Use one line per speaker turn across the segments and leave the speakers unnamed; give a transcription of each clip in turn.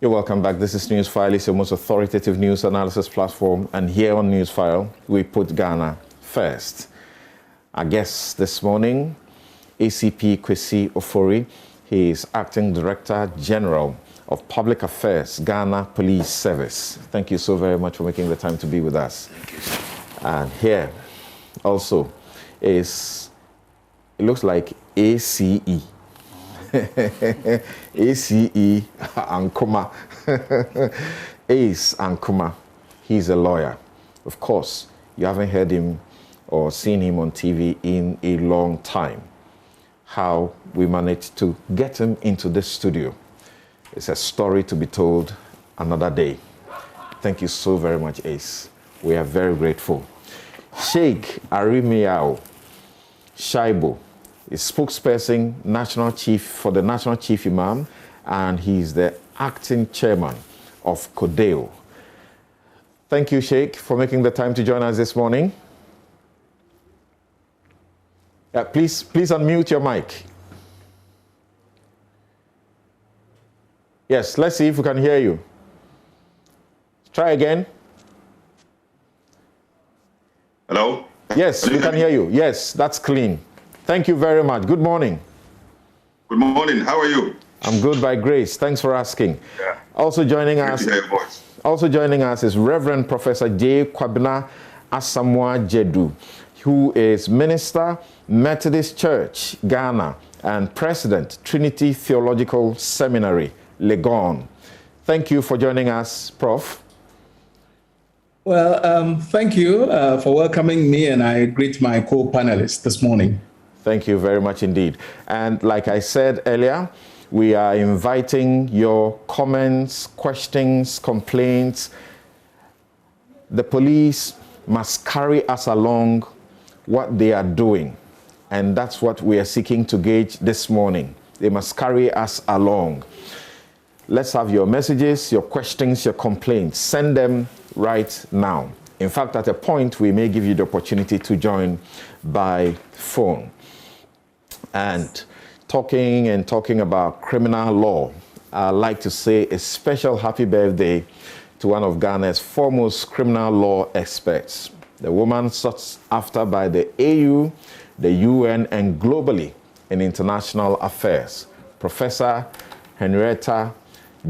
You're welcome back. This is Newsfile. It's your most authoritative news analysis platform. And here on Newsfile, we put Ghana first. Our guest this morning, ACP Kwesi Ofori. He is Acting Director General of Public Affairs, Ghana Police Service. Thank you so very much for making the time to be with us.
Thank you, sir.
And here also is, it looks like ACE. ACE Ankuma. Ace Ankuma. He's a lawyer. Of course, you haven't heard him or seen him on TV in a long time. How we managed to get him into this studio. It's a story to be told another day. Thank you so very much, Ace. We are very grateful. Sheikh Shaibu is spokesperson, National Chief for the National Chief Imam, and he's the acting chairman of CODEO. Thank you, Sheikh, for making the time to join us this morning. Please unmute your mic. Yes, let's see if we can hear you. Try again.
Hello?
Yes, we can hear you. Yes, that's clean. Thank you very much. Good morning.
Good morning. How are you?
I'm good by grace. Thanks for asking.
Yeah.
Also joining
Good
us.
to hear your voice.
Also joining us is Reverend Professor J. Kwabena Asamoah Jedu, who is Minister, Methodist Church, Ghana, and President, Trinity Theological Seminary, Legon. Thank you for joining us, Prof.
Well, thank you for welcoming me, and I greet my co-panelists this morning.
Thank you very much indeed. And like I said earlier, we are inviting your comments, questions, complaints. The police must carry us along what they are doing. And that's what we are seeking to gauge this morning. They must carry us along. Let's have your messages, your questions, your complaints. Send them right now. In fact, at a point, we may give you the opportunity to join by phone. And talking about criminal law, I'd like to say a special happy birthday to one of Ghana's foremost criminal law experts, the woman sought after by the AU, the UN, and globally in international affairs, Professor Henrietta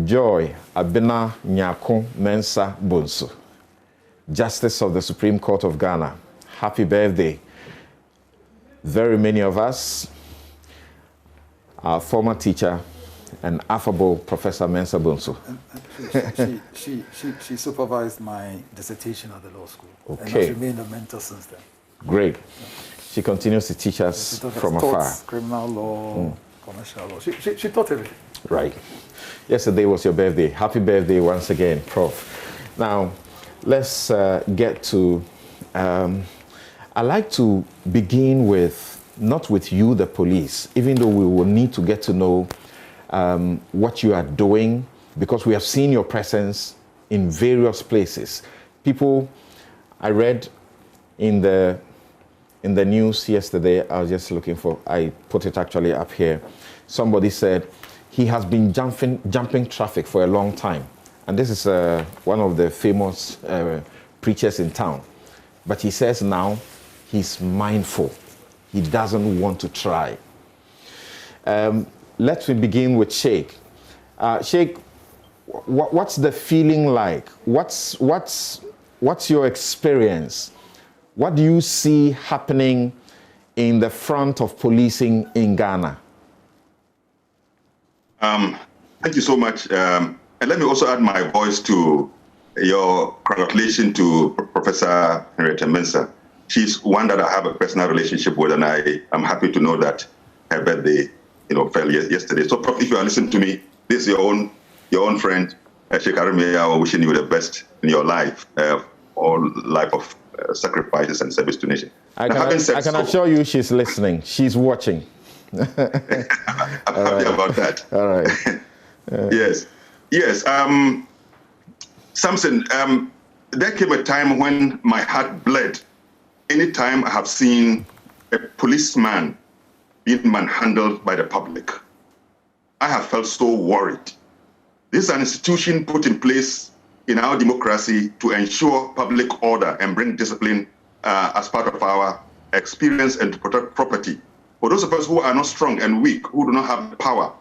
Joy Abena Nyako Mensah Bonsu, Justice of the Supreme Court of Ghana. Happy birthday. Very many of us, our former teacher and affable Professor Mensah Bonsu.
She supervised my dissertation at the law school.
Okay.
And has remained a mentor since then.
Great. She continues to teach us from afar.
Criminal law, commercial law. She taught everything.
Right. Yesterday was your birthday. Happy birthday once again, Prof. Now, let's get to... I'd like to begin with, not with you, the police, even though we will need to get to know what you are doing, because we have seen your presence in various places. People, I read in the news yesterday, I was just looking for, I put it actually up here. Somebody said he has been jumping traffic for a long time. And this is one of the famous preachers in town. But he says now he's mindful. He doesn't want to try. Let's begin with Sheikh. Sheikh, what's the feeling like? What's your experience? What do you see happening in the front of policing in Ghana?
Thank you so much. And let me also add my voice to your congratulations to Professor Henrietta Mensah. She's one that I have a personal relationship with, and I am happy to know that her birthday, fell yesterday. So, Prof, if you are listening to me, this is your own friend, Sheikh Shaibu, wishing you the best in your life, or life of sacrifices and service to nation.
I can assure you she's listening. She's watching.
I'm happy about that.
All right.
Yes. Samson, there came a time when my heart bled. Anytime I have seen a policeman being manhandled by the public, I have felt so worried. This is an institution put in place in our democracy to ensure public order and bring discipline as part of our experience and to protect property. For those of us who are not strong and weak, who do not have power,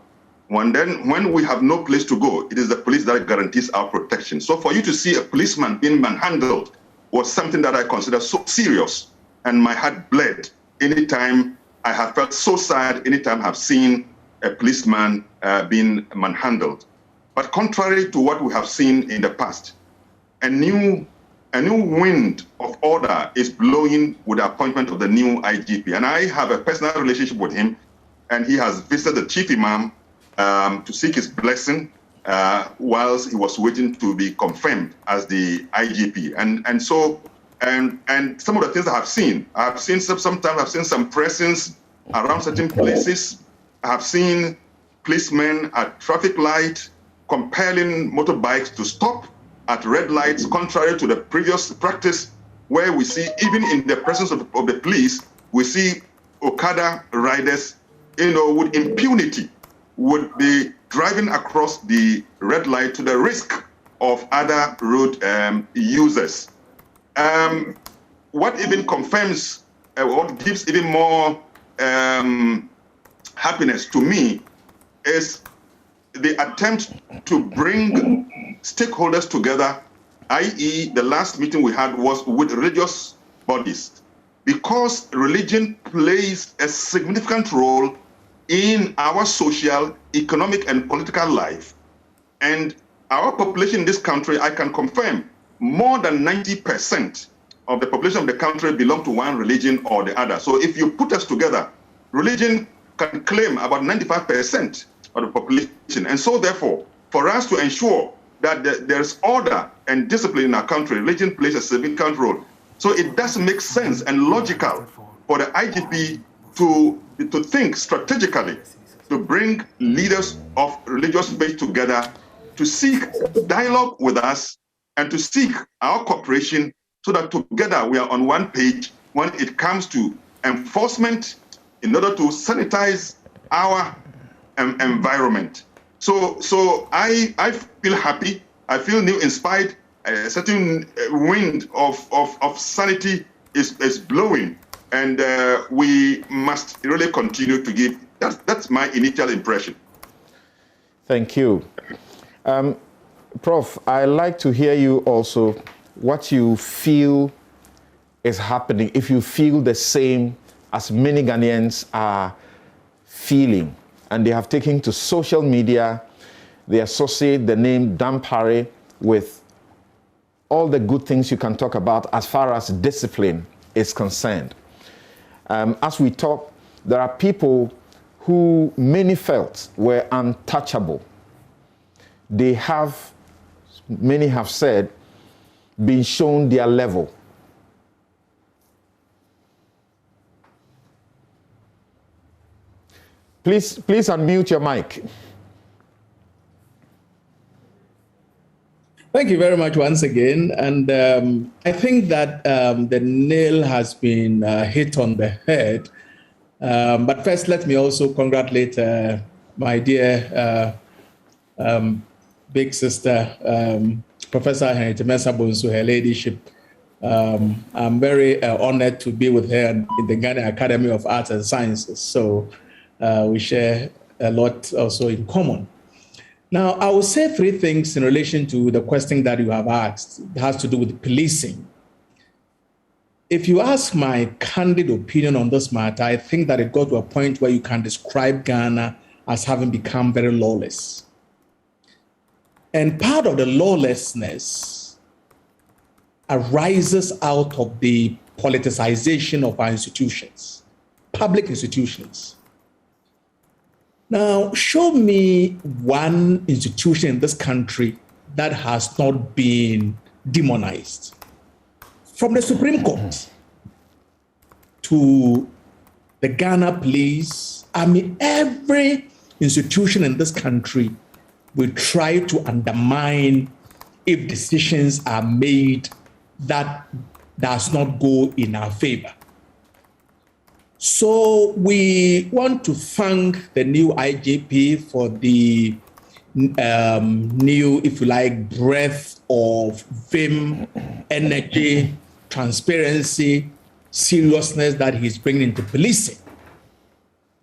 when we have no place to go, it is the police that guarantees our protection. So for you to see a policeman being manhandled was something that I consider so serious, and my heart bled anytime I have felt so sad, anytime I've seen a policeman being manhandled. But contrary to what we have seen in the past, a new wind of order is blowing with the appointment of the new IGP. And I have a personal relationship with him, and he has visited the chief imam to seek his blessing whilst he was waiting to be confirmed as the IGP. And some of the things I've seen sometimes I've seen some presence around certain places. I've seen policemen at traffic light compelling motorbikes to stop at red lights, contrary to the previous practice, where we see, even in the presence of the police, we see Okada riders, with impunity, would be driving across the red light to the risk of other road users. What even confirms, what gives even more happiness to me is the attempt to bring stakeholders together, i.e. the last meeting we had was with religious bodies, because religion plays a significant role in our social, economic, and political life. And our population in this country, I can confirm, more than 90% of the population of the country belong to one religion or the other. So if you put us together, religion can claim about 95% of the population. And so therefore, for us to ensure that there's order and discipline in our country, religion plays a significant role. So it does make sense and logical for the IGP to think strategically, to bring leaders of religious faith together, to seek dialogue with us, and to seek our cooperation so that together we are on one page when it comes to enforcement in order to sanitize our environment. So I feel happy. I feel new, inspired. A certain wind of sanity is blowing, and we must really continue to give. That's my initial impression.
Thank you. Prof, I'd like to hear you also what you feel is happening, if you feel the same as many Ghanaians are feeling, and they have taken to social media. They associate the name Dampare with all the good things you can talk about as far as discipline is concerned. As we talk, there are people who many felt were untouchable. They have, many have said, been shown their level. Please unmute your mic.
Thank you very much once again. And I think that the nail has been hit on the head. But first, let me also congratulate my dear big sister, Professor Henrietta Mensah-Bonsu, her ladyship. I'm very honored to be with her in the Ghana Academy of Arts and Sciences. So we share a lot also in common. Now, I will say three things in relation to the question that you have asked. It has to do with policing. If you ask my candid opinion on this matter, I think that it got to a point where you can describe Ghana as having become very lawless. And part of the lawlessness arises out of the politicization of our institutions, public institutions. Now, show me one institution in this country that has not been demonized. From the Supreme Court to the Ghana Police, I mean, every institution in this country will try to undermine if decisions are made that does not go in our favor. So we want to thank the new IGP for the new, if you like, breath of vim, energy, transparency, seriousness that he's bringing into policing.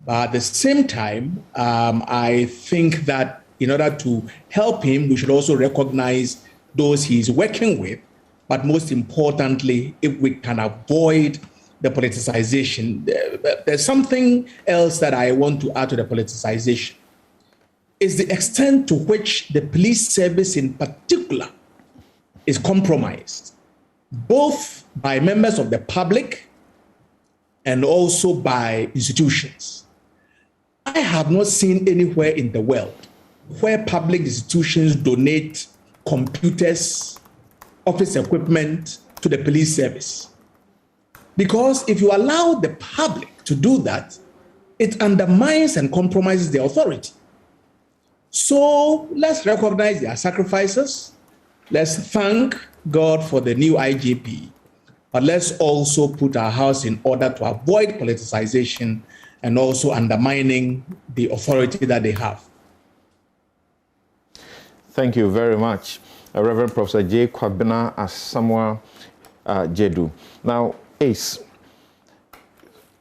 But at the same time, I think that in order to help him, we should also recognize those he's working with. But most importantly, if we can avoid the politicization, there's something else that I want to add to the politicization. Is the extent to which the police service in particular is compromised, both by members of the public and also by institutions. I have not seen anywhere in the world where public institutions donate computers, office equipment to the police service. Because if you allow the public to do that, it undermines and compromises the authority. So let's recognize their sacrifices. Let's thank God for the new IGP. But let's also put our house in order to avoid politicization and also undermining the authority that they have.
Thank you very much, Reverend Professor J. Kwabena Asamoah Jedu. Now, Ace,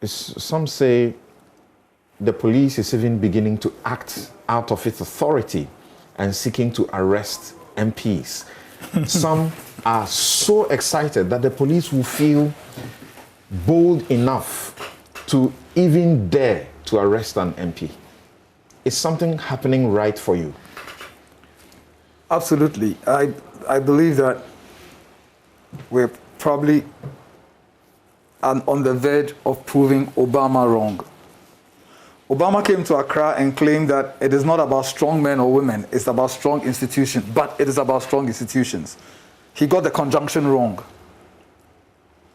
some say the police is even beginning to act out of its authority and seeking to arrest MPs. Some are so excited that the police will feel bold enough to even dare to arrest an MP. Is something happening right for you?
Absolutely. I believe that we're probably on the verge of proving Obama wrong. Obama came to Accra and claimed that it is not about strong men or women, it's about strong institutions, but it is about strong institutions. He got the conjunction wrong.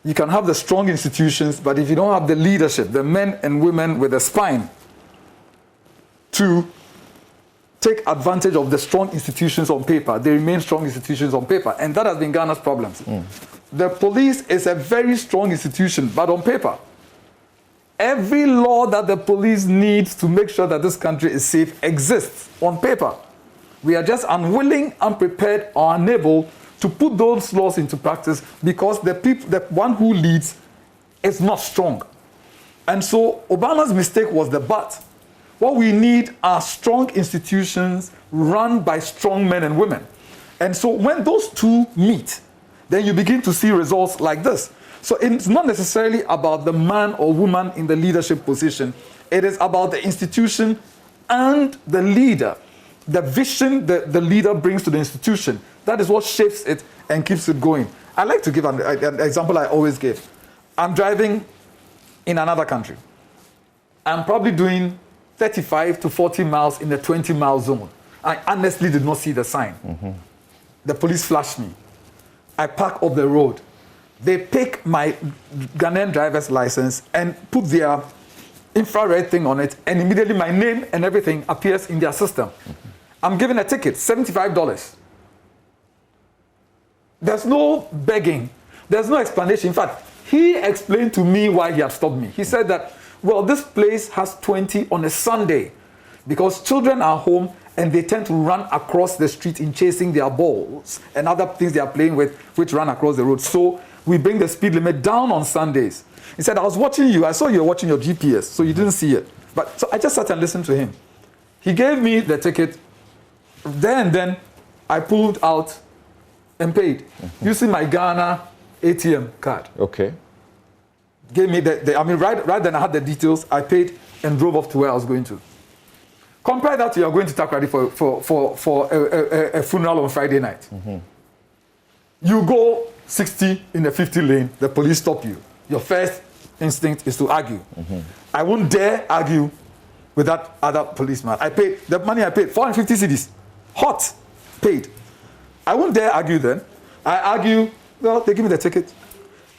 You can have the strong institutions, but if you don't have the leadership, the men and women with a spine to take advantage of the strong institutions on paper, they remain strong institutions on paper, and that has been Ghana's problems. The police is a very strong institution, but on paper. Every law that the police needs to make sure that this country is safe exists on paper. We are just unwilling, unprepared, or unable to put those laws into practice because the one who leads is not strong. And so Obama's mistake was the but. What we need are strong institutions run by strong men and women. And so when those two meet, then you begin to see results like this. So it's not necessarily about the man or woman in the leadership position. It is about the institution and the leader. The vision the leader brings to the institution. That is what shapes it and keeps it going. I like to give an example I always give. I'm driving in another country. I'm probably doing 35 to 40 miles in the 20-mile zone. I honestly did not see the sign. The police flashed me. I park up the road. They pick my Ghanaian driver's license and put their infrared thing on it, and immediately my name and everything appears in their system. I'm given a ticket, $75. There's no begging. There's no explanation. In fact, he explained to me why he had stopped me. He said that, well, this place has 20 on a Sunday because children are home and they tend to run across the street in chasing their balls and other things they are playing with, which run across the road. So we bring the speed limit down on Sundays. He said, I was watching you. I saw you were watching your GPS, so you didn't see it. But so I just sat and listened to him. He gave me the ticket. Then I pulled out and paid using my Ghana ATM card.
Okay.
Gave me right then I had the details. I paid and drove off to where I was going to. Compare that to you're going to Takoradi for a funeral on Friday night. You go 60 in the 50 lane, the police stop you. Your first instinct is to argue. I won't dare argue with that other policeman. I paid, the money I paid, 450 cedis. Hot, paid. I won't dare argue then. I argue, well, they give me the ticket.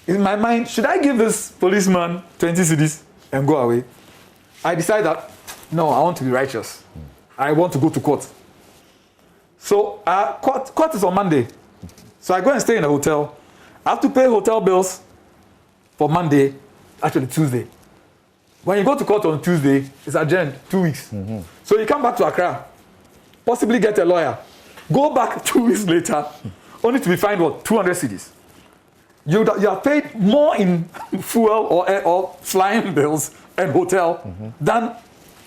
In my mind, should I give this policeman 20 cedis and go away? I decide that, no, I want to be righteous. I want to go to court. So court is on Monday. So I go and stay in a hotel. I have to pay hotel bills for Monday, actually Tuesday. When you go to court on Tuesday, it's adjourned 2 weeks. So you come back to Accra. possibly get a lawyer, go back 2 weeks later, only to be fined, what, 200 cedis. You are paid more in fuel or flying bills and hotel than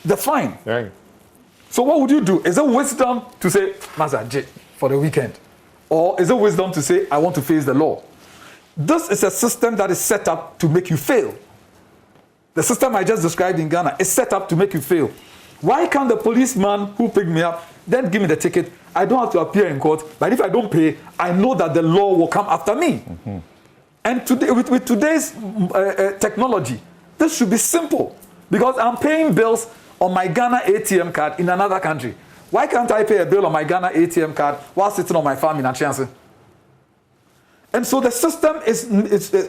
the fine.
Right.
So what would you do? Is it wisdom to say, Master J, for the weekend? Or is it wisdom to say, I want to face the law? This is a system that is set up to make you fail. The system I just described in Ghana is set up to make you fail. Why can't the policeman who picked me up then give me the ticket? I don't have to appear in court, but if I don't pay, I know that the law will come after me. And today, with today's technology, this should be simple, because I'm paying bills on my Ghana ATM card in another country. Why can't I pay a bill on my Ghana ATM card while sitting on my farm in Achiansi? And so the system is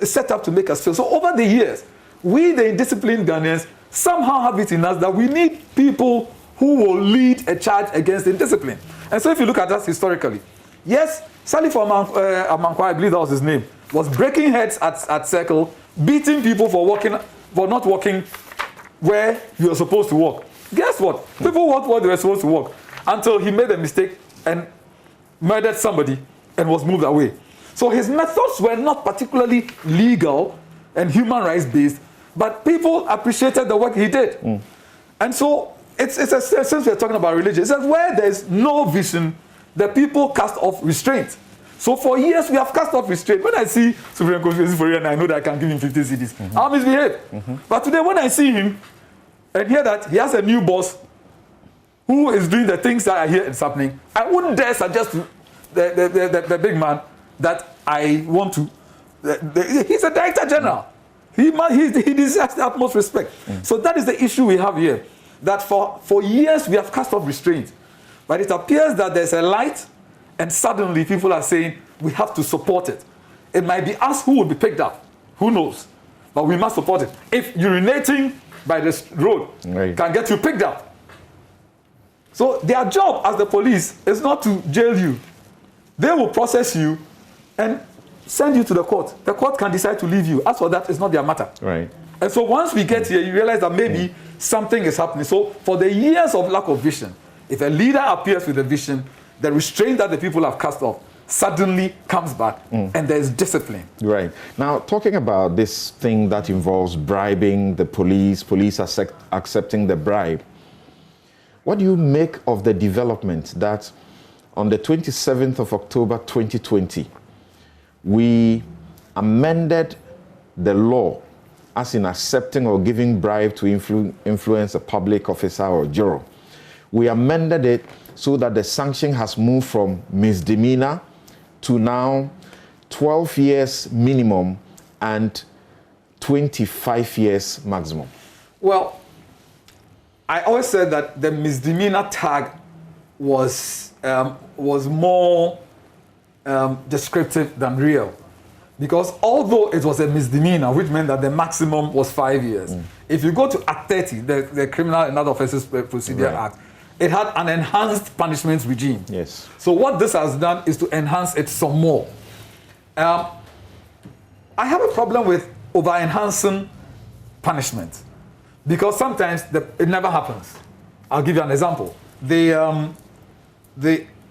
set up to make us fail. So over the years, we, the indisciplined Ghanaians, somehow have it in us that we need people who will lead a charge against indiscipline. And so if you look at us historically, yes, Salif Amankwa, I believe that was his name, was breaking heads at Circle, beating people for not walking where you were supposed to walk. Guess what? People walked where they were supposed to walk until he made a mistake and murdered somebody and was moved away. So his methods were not particularly legal and human rights based, but people appreciated the work he did. And so since we're talking about religion, it says where there's no vision, the people cast off restraint. So for years we have cast off restraint. When I see Supreme Court for you and I know that I can give him 50 cedis, I'll misbehave. But today when I see him and hear that he has a new boss who is doing the things that I hear is happening, I wouldn't dare suggest to the big man that I want to. He's a director general. He deserves the utmost respect. So that is the issue we have here. That for years we have cast off restraint. But it appears that there's a light, and suddenly people are saying we have to support it. It might be us who will be picked up. Who knows? But we must support it. If urinating by the road can get you picked up. So their job as the police is not to jail you. They will process you and send you to the court. The court can decide to leave you. As for that, it's not their matter.
Right.
And so once we get here, you realize that maybe something is happening. So for the years of lack of vision, if a leader appears with a vision, the restraint that the people have cast off suddenly comes back, and there's discipline.
Right. Now, talking about this thing that involves bribing the police accepting the bribe, what do you make of the development that on the 27th of October 2020, we amended the law as in accepting or giving bribe to influence a public officer or juror? We amended it so that the sanction has moved from misdemeanor to now 12 years minimum and 25 years maximum.
Well, I always said that the misdemeanor tag was more descriptive than real. Because although it was a misdemeanor, which meant that the maximum was 5 years, if you go to Act 30, the Criminal and Other Offences Procedure Act, it had an enhanced punishment regime.
Yes.
So what this has done is to enhance it some more. I have a problem with over-enhancing punishment because sometimes it never happens. I'll give you an example. The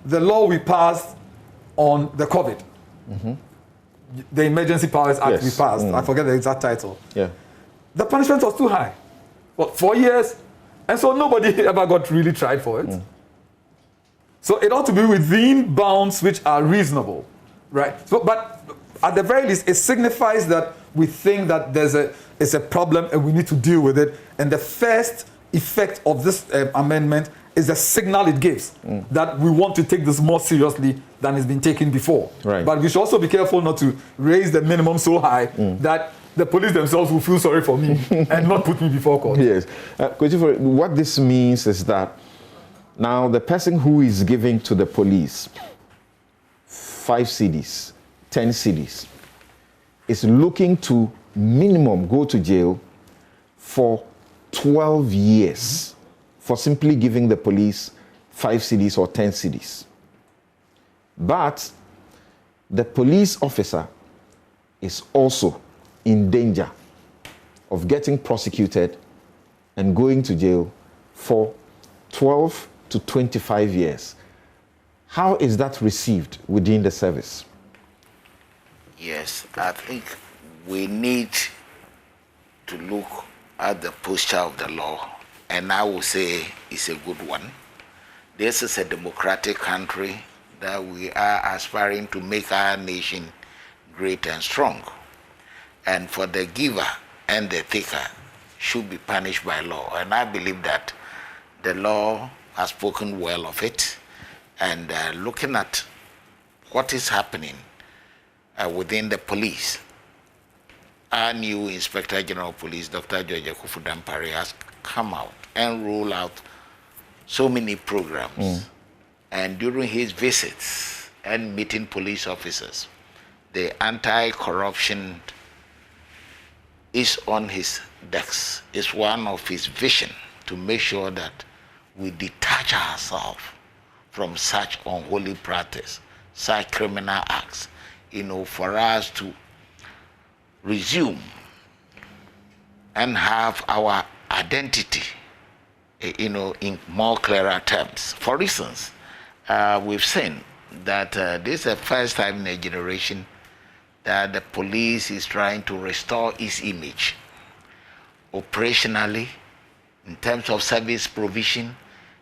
law we passed on the COVID, the Emergency Powers Act we passed, I forget the exact title.
Yeah.
The punishment was too high. Well, 4 years, and so nobody ever got really tried for it. So it ought to be within bounds which are reasonable, right? So, but at the very least, it signifies that we think that it's a problem and we need to deal with it. And the first effect of this amendment is the signal it gives that we want to take this more seriously than it's been taken before.
Right.
But we should also be careful not to raise the minimum so high that the police themselves will feel sorry for me and not put me before court.
Yes. What this means is that now the person who is giving to the police 5 cedis, 10 cedis, is looking to minimum go to jail for 12 years for simply giving the police 5 cedis or 10 cedis. But the police officer is also in danger of getting prosecuted and going to jail for 12 to 25 years. How is that received within the service?
Yes, I think we need to look at the posture of the law, and I will say it's a good one. This is a democratic country that we are aspiring to make our nation great and strong. And for the giver and the taker should be punished by law. And I believe that the law has spoken well of it. And looking at what is happening within the police, our new Inspector General of Police, Dr. George Kufudampare, has come out and rolled out so many programs. And during his visits and meeting police officers, the anti-corruption is on his decks. It's one of his vision to make sure that we detach ourselves from such unholy practice, such criminal acts, for us to resume and have our identity, in more clearer terms. For instance, we've seen that this is the first time in a generation that the police is trying to restore its image operationally, in terms of service provision,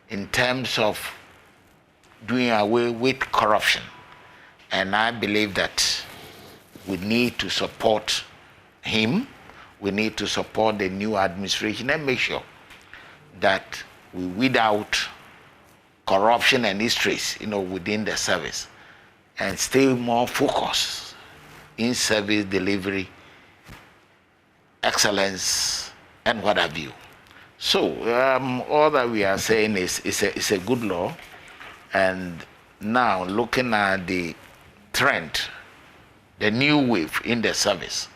in terms of doing away with corruption. And I believe that we need to support him, we need to support the new administration and make sure that we weed out corruption and histories, within the service, and stay more focused in service delivery, excellence, and what have you. So all that we are saying is it's a good law. And now looking at the trend, the new wave in the service,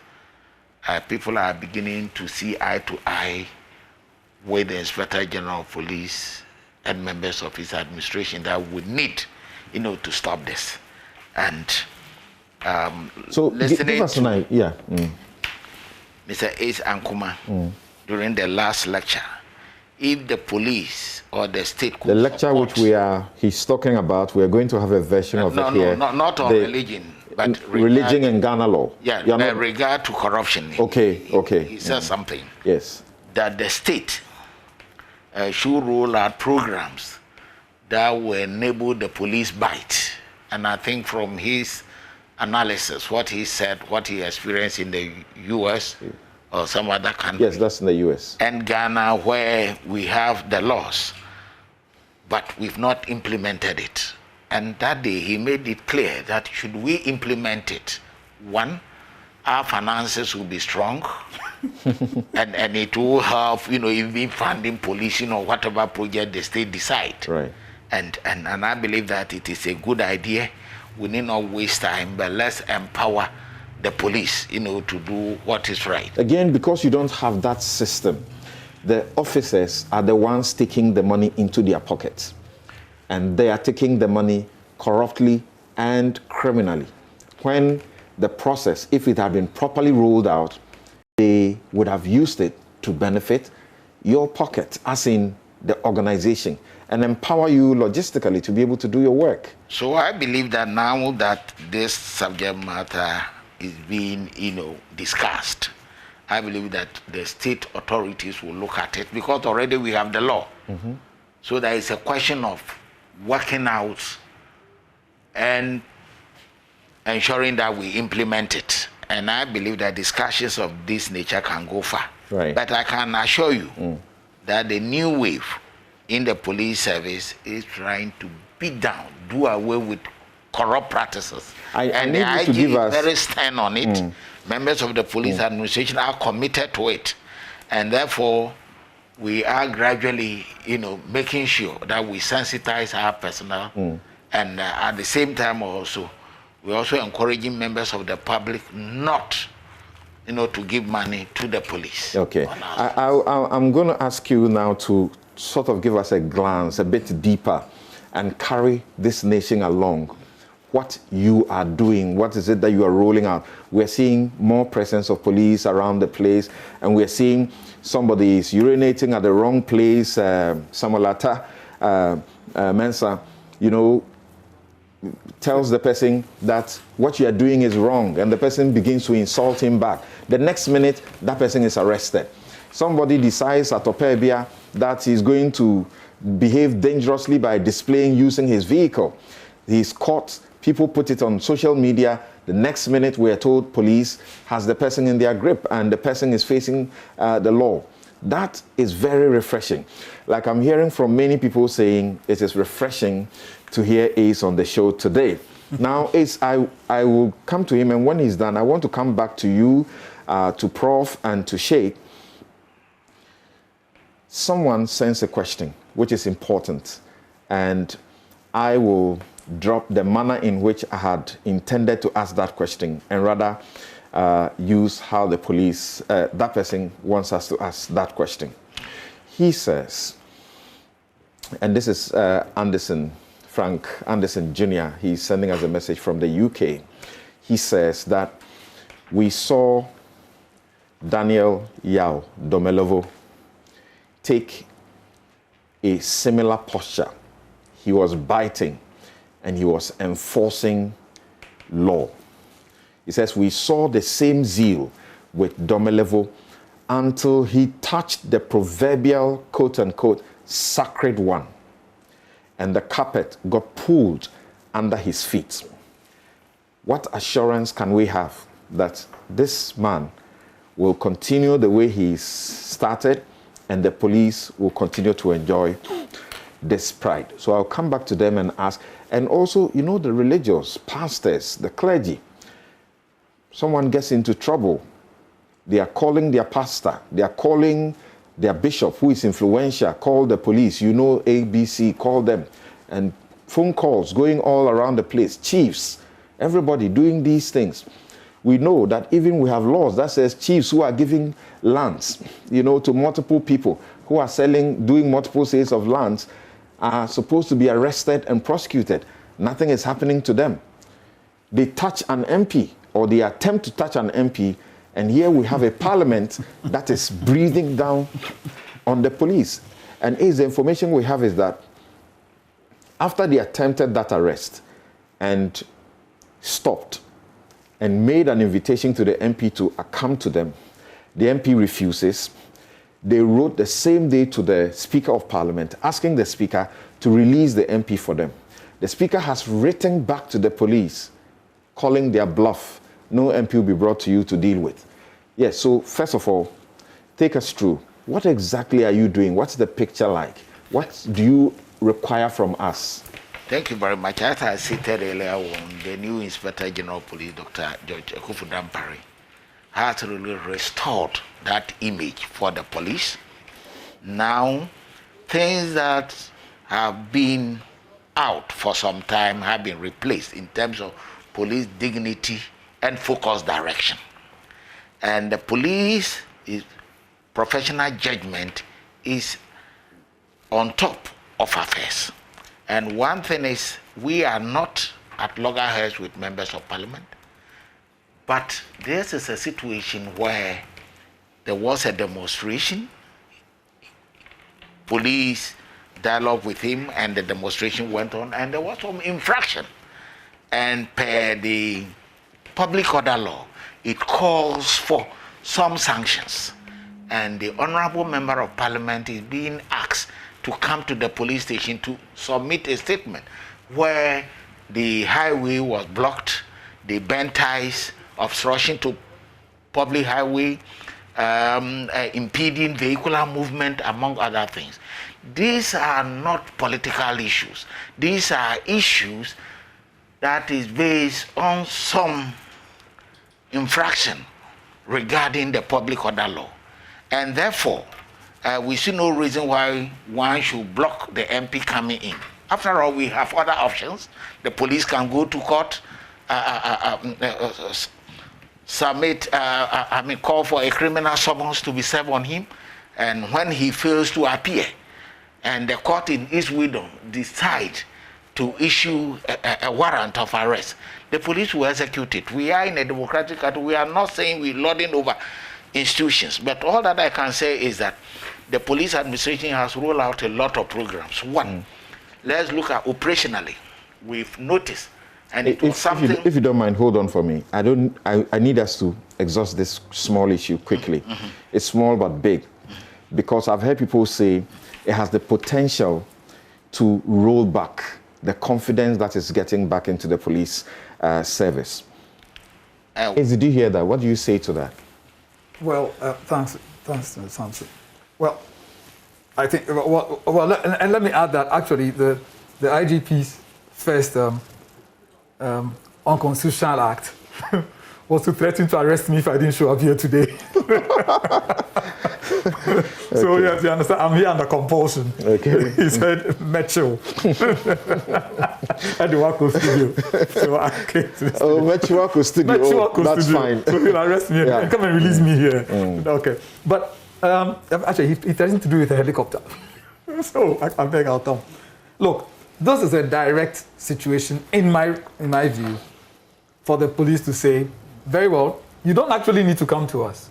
people are beginning to see eye to eye with the Inspector General of Police and members of his administration that we need, to stop this. And
so
listening
give us
to
Mr.
Ace Ankuma during the last lecture, if the police or the state could
the lecture
support,
which he's talking about, we are going to have a version of it here.
Not on religion, but
religion and Ghana law.
Yeah, regard to corruption.
Okay.
He said something.
Yes.
That the state should roll out programs that will enable the police bite. And I think from his analysis, what he said, what he experienced in the U.S. or some other country.
Yes, that's in the U.S.
And Ghana, where we have the laws, but we've not implemented it. And that day he made it clear that should we implement it, one, our finances will be strong, and it will help, even funding police, whatever project the state decide.
Right.
And I believe that it is a good idea. We need not waste time, but let's empower the police, to do what is right.
Again, because you don't have that system, the officers are the ones taking the money into their pockets. And they are taking the money corruptly and criminally. When the process, if it had been properly rolled out, they would have used it to benefit your pocket, as in the organization, and empower you logistically to be able to do your work.
So I believe that now that this subject matter is being, discussed, I believe that the state authorities will look at it, because already we have the law. So there is a question of working out and ensuring that we implement it. And I believe that discussions of this nature can go far.
Right.
But I can assure you that the new wave in the police service is trying to beat down, do away with corrupt practices. And the IGP is very stern on it. Members of the police administration are committed to it. And therefore, we are gradually, making sure that we sensitize our personnel. And at the same time also, we're also encouraging members of the public not, to give money to the police.
Okay. I'm going to ask you now to sort of give us a glance a bit deeper and carry this nation along. What you are doing, what is it that you are rolling out? We're seeing more presence of police around the place, and we're seeing somebody is urinating at the wrong place, Samalata, Mensah, tells the person that what you are doing is wrong, and the person begins to insult him back. The next minute, that person is arrested. Somebody decides at Opebia that he's going to behave dangerously by displaying using his vehicle. He's caught. People put it on social media. The next minute, we are told police has the person in their grip and the person is facing the law. That is very refreshing. Like I'm hearing from many people saying it is refreshing to hear Ace on the show today. Now, Ace, I will come to him, and when he's done, I want to come back to you, to Prof, and to Sheikh. Someone sends a question, which is important, and I will drop the manner in which I had intended to ask that question, and rather use how the police, that person wants us to ask that question. He says, and this is Frank Anderson Jr., he's sending us a message from the UK. He says that we saw Daniel Yao Domelovo take a similar posture. He was biting and he was enforcing law. He says, we saw the same zeal with Domelovo until he touched the proverbial, quote unquote, sacred one, and the carpet got pulled under his feet. What assurance can we have that this man will continue the way he started, and the police will continue to enjoy this pride? So I'll come back to them and ask. And also, the religious, pastors, the clergy, someone gets into trouble, they are calling their pastor, they are calling their bishop who is influential, call the police, ABC, call them, and phone calls going all around the place, chiefs, everybody doing these things. We know that even we have laws that says chiefs who are giving lands, to multiple people who are doing multiple sales of lands are supposed to be arrested and prosecuted. Nothing is happening to them. They touch an MP, or they attempt to touch an MP, and here we have a parliament that is breathing down on the police. And the information we have is that after they attempted that arrest and stopped and made an invitation to the MP to come to them, the MP refuses. They wrote the same day to the Speaker of Parliament, asking the Speaker to release the MP for them. The Speaker has written back to the police, calling their bluff. No MP will be brought to you to deal with. Yes, so first of all, take us through. What exactly are you doing? What's the picture like? What do you require from us?
Thank you very much. As I stated earlier on, the new Inspector General of Police, Dr. George Ekufu-Dampare, has really restored that image for the police. Now, things that have been out for some time have been replaced in terms of police dignity and focused direction. And the police professional judgment is on top of affairs. And one thing is, we are not at loggerheads with members of parliament, but this is a situation where there was a demonstration, police dialogue with him, and the demonstration went on, and there was some infraction. And per the public order law, it calls for some sanctions. And the Honorable Member of Parliament is being asked to come to the police station to submit a statement where the highway was blocked, the bent ties, obstruction to public highway, impeding vehicular movement, among other things. These are not political issues. These are issues that is based on some infraction regarding the public order law. And therefore, we see no reason why one should block the MP coming in. After all, we have other options. The police can go to court, call for a criminal summons to be served on him, and when he fails to appear, and the court in its wisdom decide to issue a warrant of arrest, the police will execute it. We are in a democratic country. We are not saying we're lording over institutions, but all that I can say is that the police administration has rolled out a lot of programs. One, let's look at operationally. We've noticed, and it was something.
If you don't mind, hold on for me. I need us to exhaust this small issue quickly. It's small but big, because I've heard people say it has the potential to roll back the confidence that is getting back into the police service. Did you hear that? What do you say to that?
Well, thanks, Samson. Well, I think, and let me add that actually the IGP's first unconstitutional act was to threaten to arrest me if I didn't show up here today. So
Okay.
yes, you understand, I'm here under compulsion.
Okay.
He said, Metro. At the Wako studio. So I came to the
Oh, Mechiwako studio. That's
studio.
fine.
So he'll arrest me and come and release me here. Okay. But actually, he threatened to do it with a helicopter. So I beg our Tom. Look, this is a direct situation, in my view, for the police to say, very well, you don't actually need to come to us.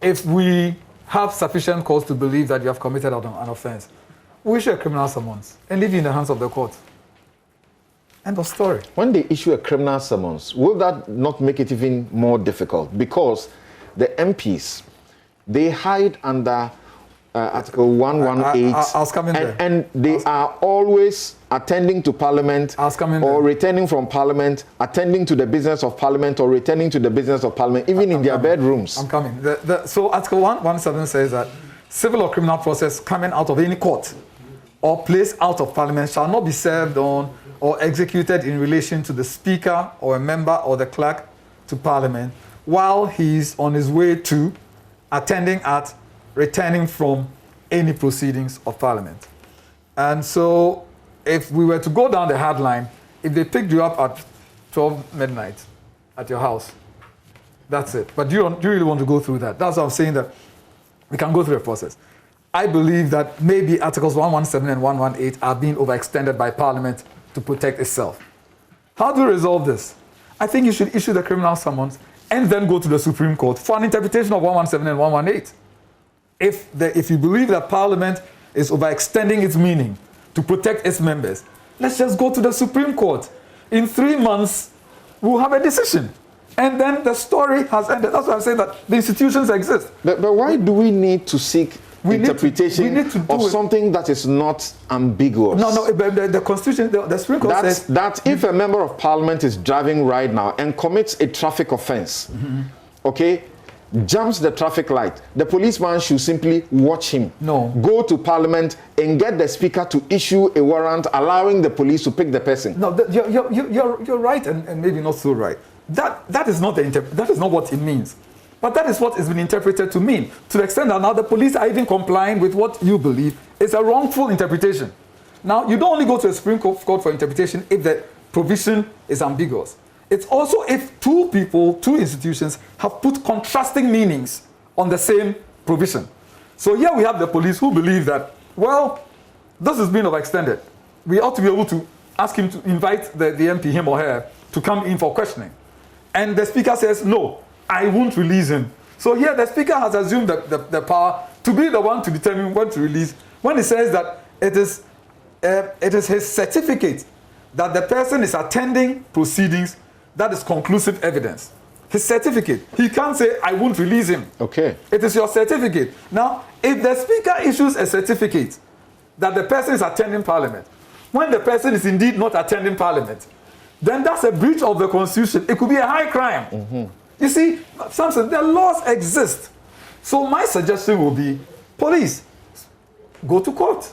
If we have sufficient cause to believe that you have committed an offense, we issue a criminal summons and leave you in the hands of the court. End of story.
When they issue a criminal summons, will that not make it even more difficult? Because the MPs, they hide under Article 118,
I was coming there.
and they are always attending to Parliament or returning from Parliament, attending to the business of Parliament or returning to the business of Parliament, even in their bedrooms.
I'm coming. So Article 117 says that civil or criminal process coming out of any court or placed out of Parliament shall not be served on or executed in relation to the Speaker or a member or the clerk to Parliament while he's on his way to, attending at, returning from any proceedings of Parliament. And so if we were to go down the hard line, if they picked you up at 12 midnight at your house, that's it. But do you really want to go through that? That's what I'm saying, that we can go through a process. I believe that maybe Articles 117 and 118 are being overextended by Parliament to protect itself. How do we resolve this? I think you should issue the criminal summons and then go to the Supreme Court for an interpretation of 117 and 118. If you believe that Parliament is overextending its meaning to protect its members, let's just go to the Supreme Court. In 3 months, we'll have a decision. And then the story has ended. That's why I'm saying that the institutions exist.
But why do we need to seek interpretation of something that is not ambiguous?
No, but the Constitution, the Supreme Court says
that if a member of Parliament is driving right now and commits a traffic offense, okay, jumps the traffic light, the policeman should simply watch him.
No.
Go to Parliament and get the Speaker to issue a warrant allowing the police to pick the person.
No, you're right, and maybe not so right. That is not what it means. But that is what has been interpreted to mean. To the extent that now the police are even complying with what you believe is a wrongful interpretation. Now, you don't only go to a Supreme Court for interpretation if the provision is ambiguous. It's also if two institutions have put contrasting meanings on the same provision. So here we have the police who believe that, well, this is being overextended. We ought to be able to ask him to invite the MP, him or her, to come in for questioning. And the Speaker says, no, I won't release him. So here the Speaker has assumed the power to be the one to determine when to release, when he says that it is his certificate that the person is attending proceedings that is conclusive evidence. His certificate. He can't say, I won't release him.
Okay.
It is your certificate. Now, if the Speaker issues a certificate that the person is attending Parliament, when the person is indeed not attending Parliament, then that's a breach of the Constitution. It could be a high crime. You see, Samson, the laws exist. So my suggestion will be, police, go to court.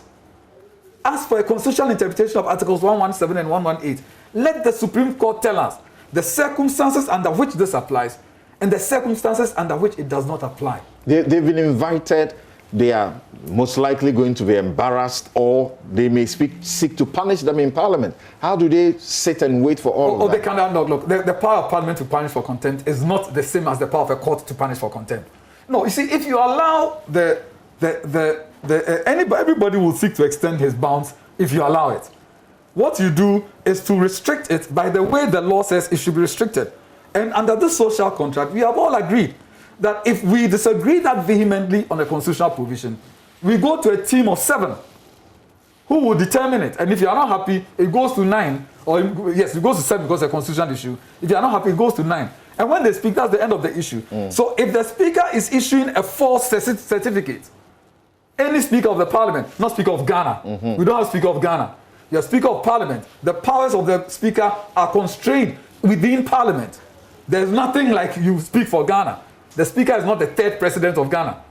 Ask for a constitutional interpretation of Articles 117 and 118. Let the Supreme Court tell us the circumstances under which this applies and the circumstances under which it does not apply.
They've been invited. They are most likely going to be embarrassed, or they may seek to punish them in Parliament. How do they sit and wait for all of that?
They cannot. Look, the power of Parliament to punish for contempt is not the same as the power of a court to punish for contempt. No, you see, if you allow everybody will seek to extend his bounds if you allow it. What you do is to restrict it by the way the law says it should be restricted. And under this social contract, we have all agreed that if we disagree that vehemently on a constitutional provision, we go to a team of 7 who will determine it. And if you are not happy, it goes to 9. Or yes, it goes to 7 because it's a constitutional issue. If you are not happy, it goes to 9. And when they speak, that's the end of the issue. So if the speaker is issuing a false certificate, any speaker of the parliament, not speaker of Ghana, we don't have speaker of Ghana. You're speaker of parliament. The powers of the speaker are constrained within parliament. There's nothing like you speak for Ghana. The speaker is not the 3rd president of Ghana.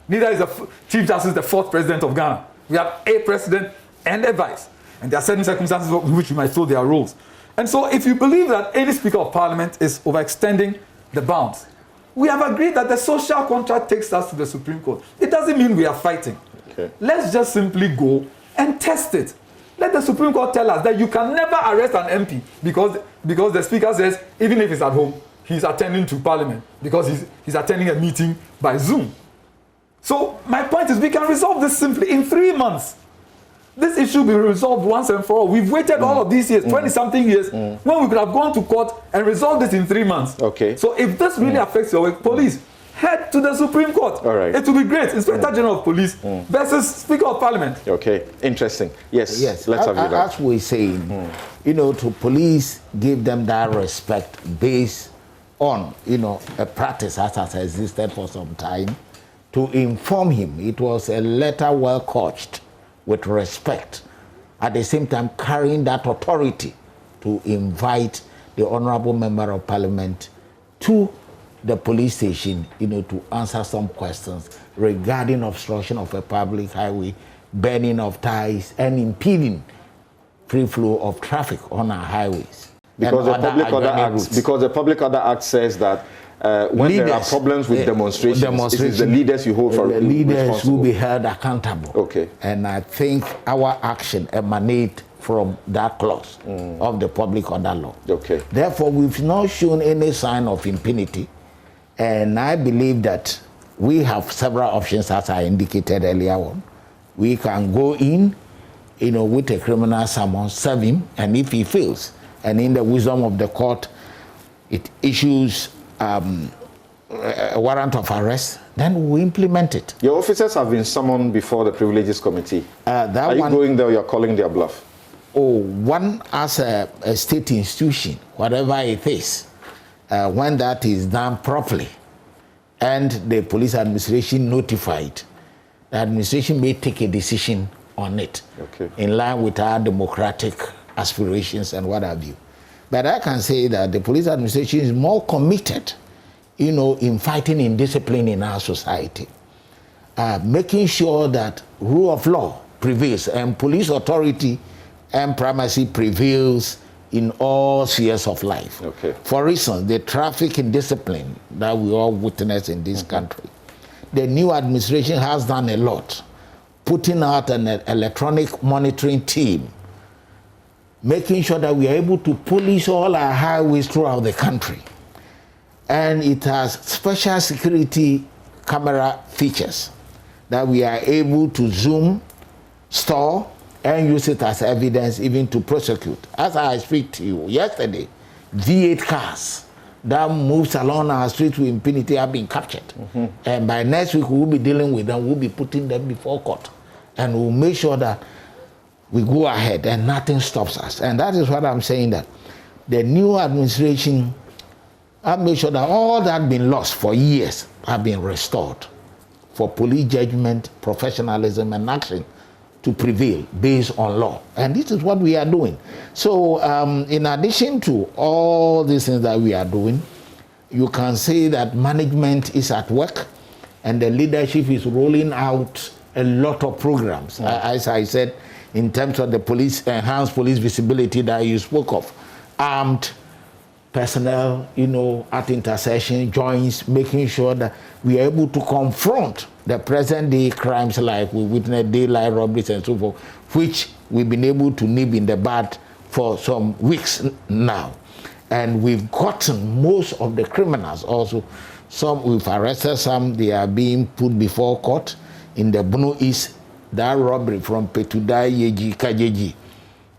Neither is the chief justice the 4th president of Ghana. We have a president and a vice. And there are certain circumstances in which you might throw their roles. And so if you believe that any speaker of parliament is overextending the bounds, we have agreed that the social contract takes us to the Supreme Court. It doesn't mean we are fighting.
Okay.
Let's just simply go and test it. Let the Supreme Court tell us that you can never arrest an MP because the speaker says, even if he's at home, he's attending to parliament because he's attending a meeting by Zoom. So my point is we can resolve this simply in 3 months. This issue will be resolved once and for all. We've waited all of these years, 20-something years, when we could have gone to court and resolved this in 3 months.
Okay.
So if this really affects your work, police, head to the Supreme Court.
All right.
It will be great. Inspector General of Police versus Speaker of Parliament.
Okay. Interesting. Yes.
Yes.
Let's have you back.
As we're saying, to police, give them that respect based on, a practice that has existed for some time. To inform him, it was a letter well couched with respect, at the same time carrying that authority to invite the Honorable Member of Parliament to the police station, to answer some questions regarding obstruction of a public highway, burning of ties, and impeding free flow of traffic on our highways.
Because the Public Order Act says that when there are problems with demonstrations, it is the leaders you hold for
the leaders will be held accountable.
Okay.
And I think our action emanates from that clause of the Public Order Law.
Okay.
Therefore, we've not shown any sign of impunity, and I believe that we have several options, as I indicated earlier on. We can go in, with a criminal summons, serve him, and if he fails, and in the wisdom of the court, it issues a warrant of arrest, then we implement it.
Your officers have been summoned before the Privileges Committee. Are you going there or you're calling their bluff?
One as a state institution, whatever it is, when that is done properly and the police administration notified, the administration may take a decision on it in line with our democratic aspirations and what have you. But I can say that the police administration is more committed, in fighting indiscipline in our society, making sure that rule of law prevails and police authority and primacy prevails in all spheres of life.
Okay.
For instance, the traffic indiscipline that we all witness in this country, the new administration has done a lot, putting out an electronic monitoring team, making sure that we are able to police all our highways throughout the country. And it has special security camera features that we are able to zoom, store, and use it as evidence even to prosecute. As I speak to you, yesterday, V8 cars that moves along our streets with impunity have been captured. And by next week, we will be dealing with them, we'll be putting them before court. And we'll make sure that we go ahead and nothing stops us. And that is what I'm saying, that the new administration have made sure that all that had been lost for years have been restored for police judgment, professionalism, and action to prevail based on law. And this is what we are doing. So in addition to all these things that we are doing, you can say that management is at work and the leadership is rolling out a lot of programs. As I said, in terms of the police, enhanced police visibility that you spoke of, armed personnel, at intersection joints, making sure that we are able to confront the present day crimes like we witnessed daylight robberies and so forth, which we've been able to nip in the bud for some weeks now. And we've gotten most of the criminals also. Some we've arrested, some they are being put before court. In the Bunu East, that robbery from Petudai, Yeji, Kajeji,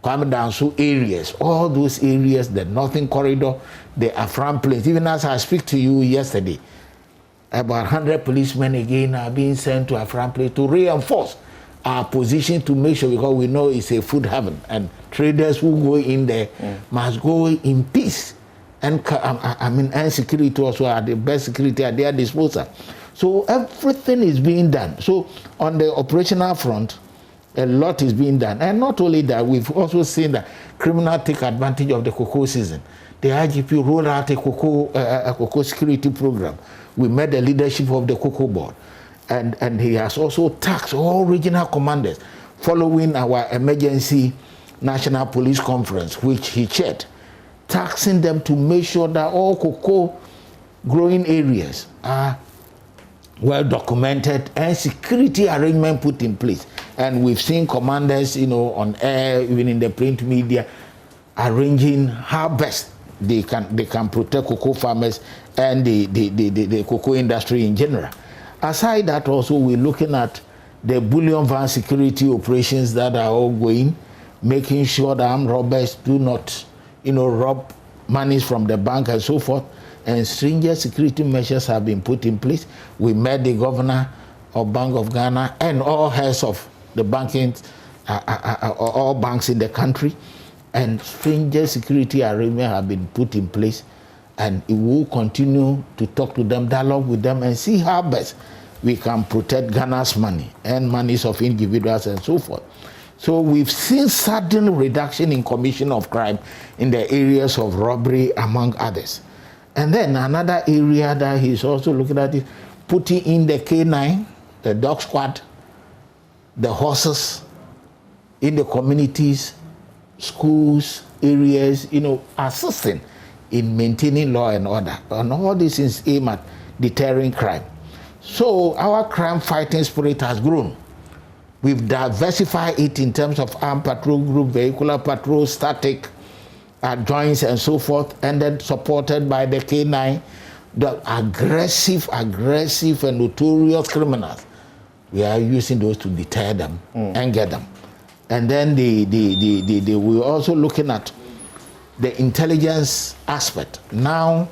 Kwame Danso areas, all those areas, the Northern Corridor, the Afram Place. Even as I speak to you yesterday, about 100 policemen again are being sent to Afram Place to reinforce our position to make sure, because we know it's a food heaven, and traders who go in there must go in peace. And and security also are the best security at their disposal. So everything is being done. So on the operational front, a lot is being done. And not only that, we've also seen that criminals take advantage of the cocoa season. The IGP rolled out a cocoa security program. We met the leadership of the cocoa board. And he has also tasked all regional commanders following our emergency national police conference, which he chaired, taxing them to make sure that all cocoa growing areas are well documented and security arrangement put in place. And we've seen commanders, on air, even in the print media, arranging how best they can protect cocoa farmers and the cocoa industry in general. Aside that, also we're looking at the bullion van security operations that are all going, making sure that armed robbers do not, rob monies from the bank and so forth. And stringent security measures have been put in place. We met the governor of Bank of Ghana and all heads of the banking, all banks in the country, and stringent security arrangements have been put in place. And it will continue to talk to them, dialogue with them, and see how best we can protect Ghana's money and monies of individuals and so forth. So we've seen sudden reduction in commission of crime in the areas of robbery, among others. And then another area that he's also looking at is putting in the K9, the dog squad, the horses in the communities, schools, areas, assisting in maintaining law and order. And all this is aimed at deterring crime. So our crime fighting spirit has grown. We've diversified it in terms of armed patrol group, vehicular patrol, static, joints and so forth, and then supported by the K9, the aggressive and notorious criminals. We are using those to deter them and get them. And then we're also looking at the intelligence aspect. Now,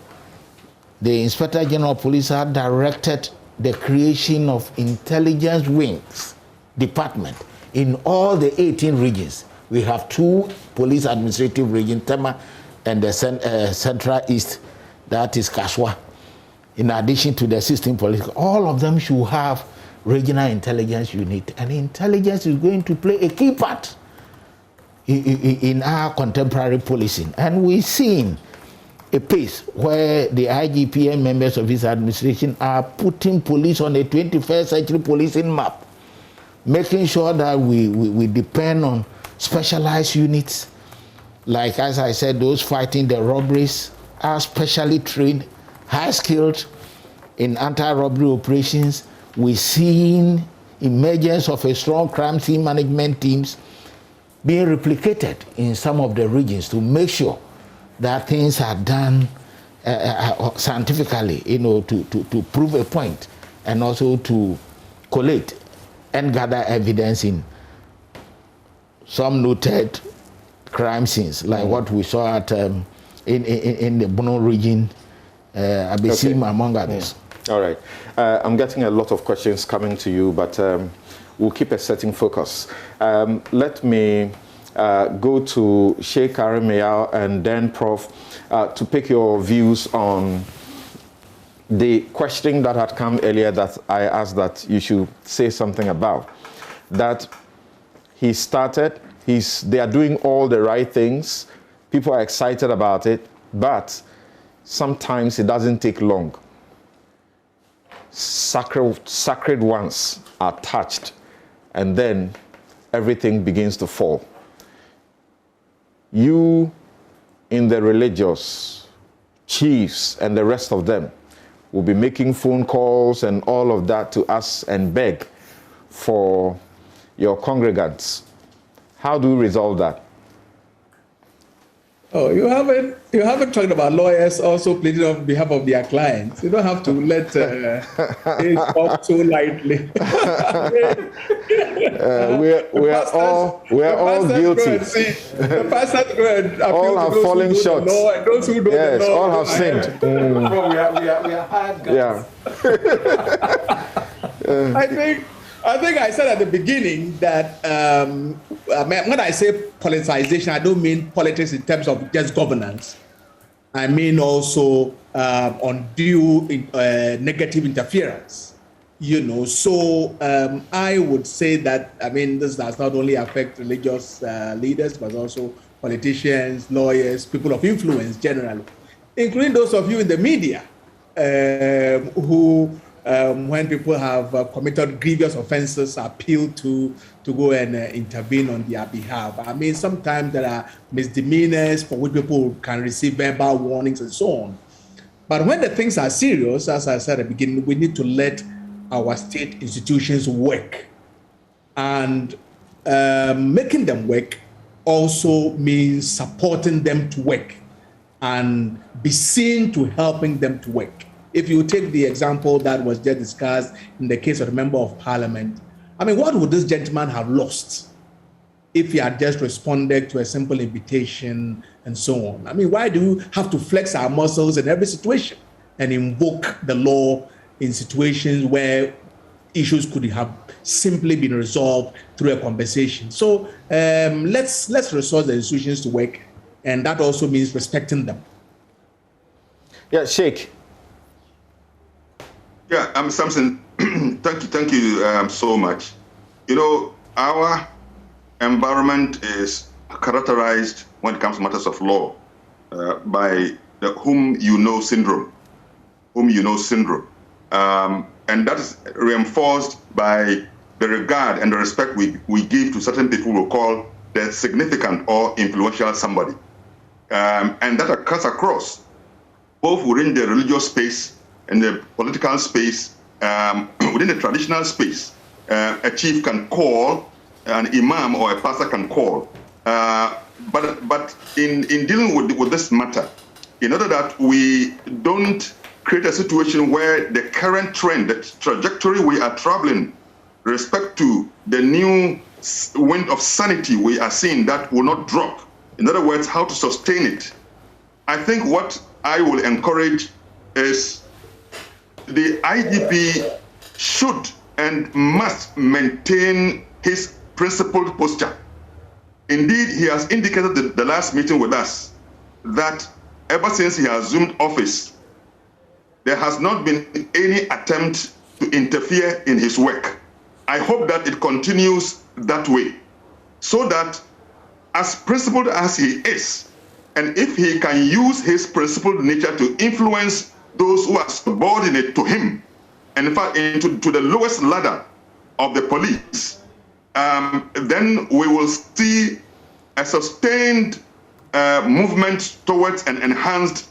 the Inspector General of Police have directed the creation of intelligence wings department in all the 18 regions. We have 2 police administrative regions, Tema and the Central East, that is Kaswa. In addition to the 16 police, all of them should have regional intelligence unit. And intelligence is going to play a key part in our contemporary policing. And we've seen a pace where the IGP and members of his administration are putting police on a 21st century policing map, making sure that we depend on specialized units, like, as I said, those fighting the robberies are specially trained, high-skilled in anti-robbery operations. We're seeing emergence of a strong crime scene management teams being replicated in some of the regions to make sure that things are done scientifically, to prove a point, and also to collate and gather evidence in some noted crime scenes, like what we saw at in the Bono region, Abesim, among others.
All right. I'm getting a lot of questions coming to you, but we'll keep a certain focus. Let me go to Sheikh Arimeyao and then Prof to pick your views on the question that had come earlier that I asked that you should say something about. That he started, they are doing all the right things, people are excited about it, but sometimes it doesn't take long. Sacred ones are touched, and then everything begins to fall. You, in the religious, chiefs, and the rest of them, will be making phone calls and all of that to us and beg for your congregants. How do we resolve that?
Oh, you haven't talked about lawyers also pleading on behalf of their clients. You don't have to let it off so lightly.
We are all guilty.
The pastors go and appeal
all have
to those
fallen
who
short.
know and those who don't
yes,
know.
all have sinned.
We are hired guys.
Yeah.
I think I think I said at the beginning that when I say politicization, I don't mean politics in terms of just governance. I mean also undue negative interference. You know, so I would say that, I mean, this does not only affect religious leaders, but also politicians, lawyers, people of influence generally, including those of you in the media who, when people have committed grievous offenses, appeal to go and intervene on their behalf. I mean, sometimes there are misdemeanors for which people can receive verbal warnings and so on. But when the things are serious, as I said at the beginning, we need to let our state institutions work. And making them work also means supporting them to work and be seen to helping them to work. If you take the example that was just discussed in the case of the Member of Parliament, I mean, what would this gentleman have lost if he had just responded to a simple invitation and so on? I mean, why do you have to flex our muscles in every situation and invoke the law in situations where issues could have simply been resolved through a conversation? So let's resource the institutions to work, and that also means respecting them.
Yeah, Sheikh.
Yeah, Samson, thank you so much. You know, our environment is characterized when it comes to matters of law by the whom you know syndrome. And that is reinforced by the regard and the respect we give to certain people we call the significant or influential somebody. And that cuts across both within the religious space and the political space, within the traditional space. A chief can call, an imam or a pastor can call. But in dealing with this matter, in order that we don't create a situation where the current trend, the trajectory we are traveling, respect to the new wind of sanity we are seeing, that will not drop. In other words, how to sustain it. I think what I will encourage is the IGP should and must maintain his principled posture. Indeed, he has indicated at the last meeting with us that ever since he assumed office, there has not been any attempt to interfere in his work. I hope that it continues that way, so that as principled as he is, and if he can use his principled nature to influence those who are subordinate to him, and in fact to the lowest ladder of the police, then we will see a sustained movement towards an enhanced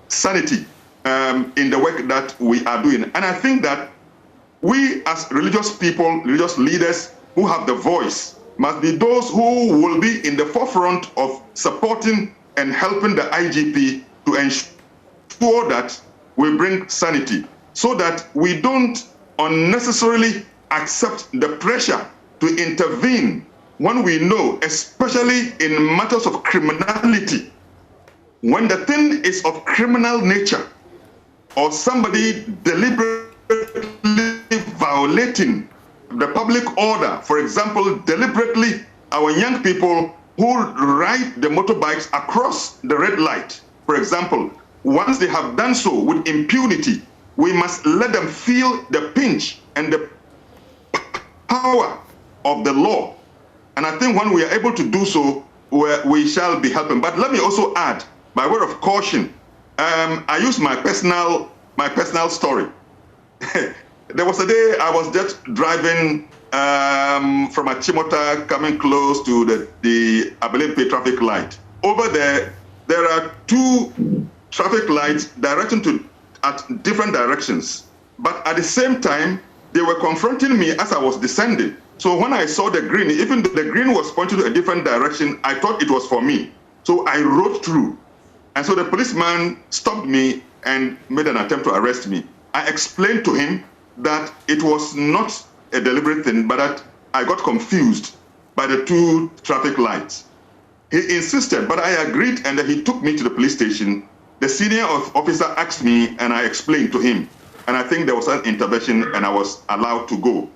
sanity in the work that we are doing. And I think that we as religious people, religious leaders who have the voice, must be those who will be in the forefront of supporting and helping the IGP to ensure that we bring sanity, so that we don't unnecessarily accept the pressure to intervene when we know, especially in matters of criminality, when the thing is of criminal nature, or somebody deliberately violating the public order. For example, deliberately, our young people who ride the motorbikes across the red light, for example, once they have done so with impunity, we must let them feel the pinch and the power of the law. And I think when we are able to do so, we shall be helping. But let me also add, by way of caution, I use my personal story. There was a day I was just driving from Achimota, coming close to the Abelempe traffic light. Over there are two traffic lights directing at different directions. But at the same time, they were confronting me as I was descending. So when I saw the green, even though the green was pointing to a different direction, I thought it was for me. So I rode through. And so the policeman stopped me and made an attempt to arrest me. I explained to him that it was not a deliberate thing, but that I got confused by the two traffic lights. He insisted, but I agreed, and he took me to the police station. The senior officer asked me, and I explained to him. And I think there was an intervention, and I was allowed to go.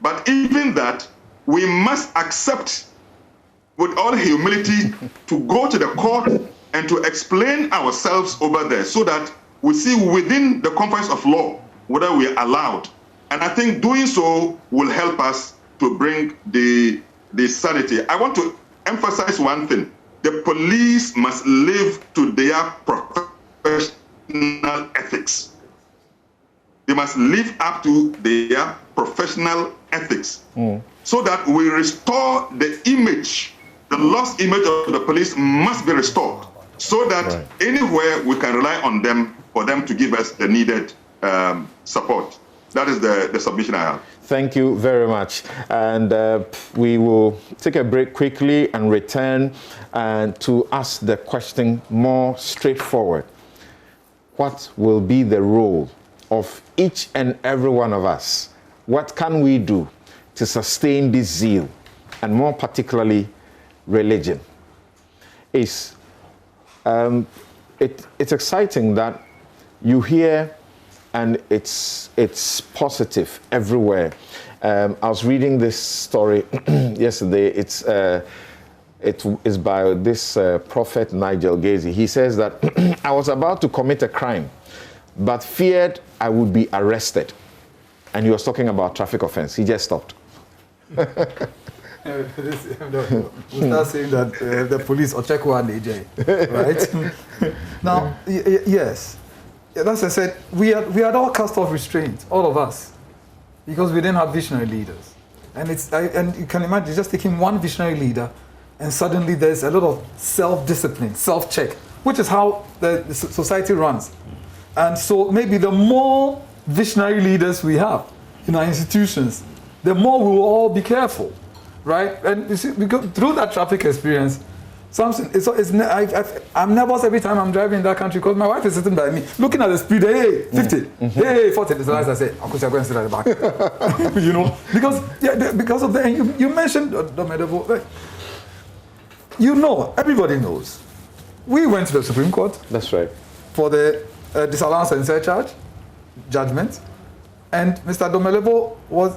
But even that, we must accept with all humility to go to the court and to explain ourselves over there so that we see within the confines of law whether we are allowed. And I think doing so will help us to bring the sanity. I want to emphasize one thing. The police must live to their professional ethics. They must live up to their professional ethics so that we restore the image. The lost image of the police must be restored so that anywhere we can rely on them for them to give us the needed support. That is the submission I have.
Thank you very much. And we will take a break quickly and return to ask the question more straightforward. What will be the role of each and every one of us? What can we do to sustain this zeal, and more particularly, religion? It's exciting that you hear, and it's positive everywhere. I was reading this story yesterday. It's by this prophet Nigel Gacy. He says that I was about to commit a crime, but feared I would be arrested. And he was talking about traffic offense. He just stopped.
We start saying that the police or check one AJ, right? Now, yes, as I said, we had all cast off restraint, all of us, because we didn't have visionary leaders. And and you can imagine just taking one visionary leader, and suddenly there's a lot of self-discipline, self-check, which is how the society runs. And so maybe the more visionary leaders we have in our institutions, the more we will all be careful, right? And you see, we go through that traffic experience. I'm nervous every time I'm driving in that country because my wife is sitting by me, looking at the speed. Hey, 50. Hey, 40. It's the last I say, of course, I'm going to sit at the back. You know, because of the. You mentioned Domedevo. You know, everybody knows. We went to the Supreme Court.
That's right.
For the disallowance and surcharge judgment, and Mr. Domelevo was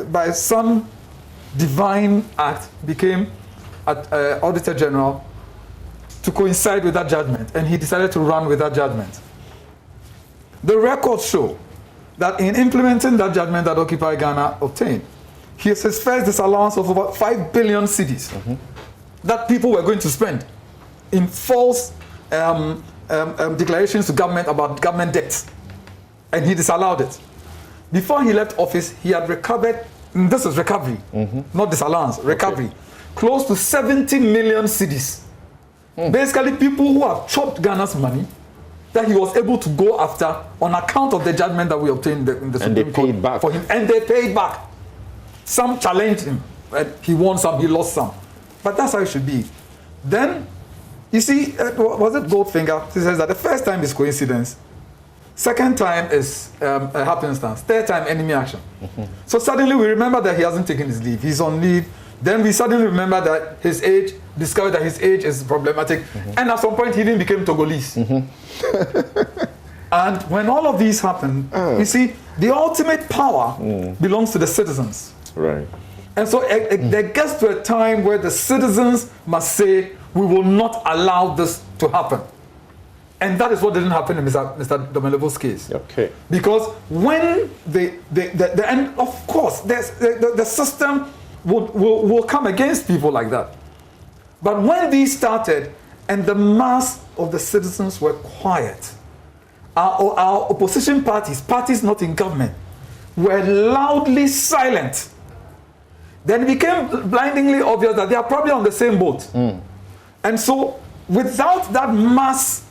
by some divine act became Auditor General to coincide with that judgment, and he decided to run with that judgment. The records show that in implementing that judgment that Occupy Ghana obtained, he has his first disallowance of about 5 billion cedis that people were going to spend in false declarations to government about government debts, and he disallowed it. Before he left office, he had recovered, and this is recovery, not disallowance, recovery, close to 70 million cedis. Basically, people who have chopped Ghana's money that he was able to go after on account of the judgment that we obtained in the Supreme Court back for him, and they paid back. Some challenged him, and he won some, he lost some. But that's how it should be. Then, you see, was it Goldfinger? He says that the first time is coincidence, second time is a happenstance, third time enemy action. So suddenly we remember that he hasn't taken his leave, he's on leave. Then we suddenly remember that his age, discovered that his age is problematic, and at some point he even became Togolese. And when all of these happen, you see, the ultimate power belongs to the citizens.
Right.
And so there gets to a time where the citizens must say, we will not allow this to happen. And that is what didn't happen in Mr. Domelevo's case.
Okay.
Because when and of course, the system will come against people like that. But when these started and the mass of the citizens were quiet, our opposition parties not in government, were loudly silent, then it became blindingly obvious that they are probably on the same boat. And so without that mass,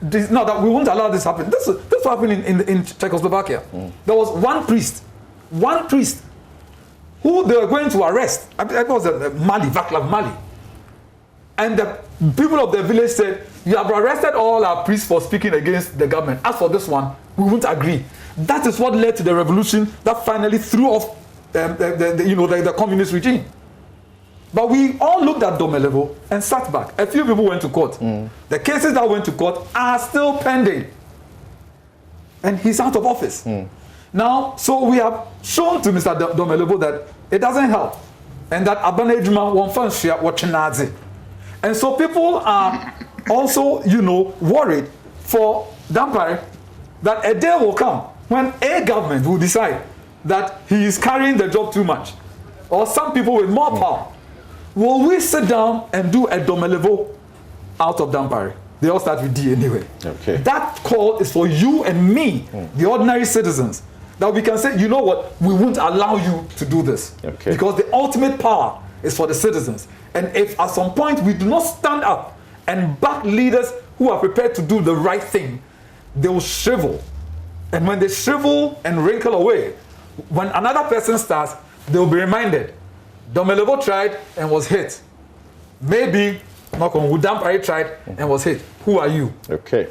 that we won't allow this to happen. This happened in Czechoslovakia. There was one priest who they were going to arrest. It was Václav Mali. And the people of the village said, you have arrested all our priests for speaking against the government. As for this one, we won't agree. That is what led to the revolution that finally threw off the communist regime. But we all looked at Domelevo and sat back. A few people went to court. The cases that went to court are still pending. And he's out of office. Now, so we have shown to Mr. Domelevo that it doesn't help, and that Abanejuma won't function watching Nazi. And so people are also, worried for Dampare that a day will come when a government will decide that he is carrying the job too much, or some people with more power. Will we sit down and do a Domelevo out of Dampare? They all start with D anyway.
Okay.
That call is for you and me, the ordinary citizens, that we can say, you know what, we won't allow you to do this.
Okay.
Because the ultimate power is for the citizens. And if at some point we do not stand up and back leaders who are prepared to do the right thing, they will shrivel. And when they shrivel and wrinkle away, when another person starts, they will be reminded, Domelevo tried and was hit. Maybe Dampare tried and was hit. Who are you?
Okay.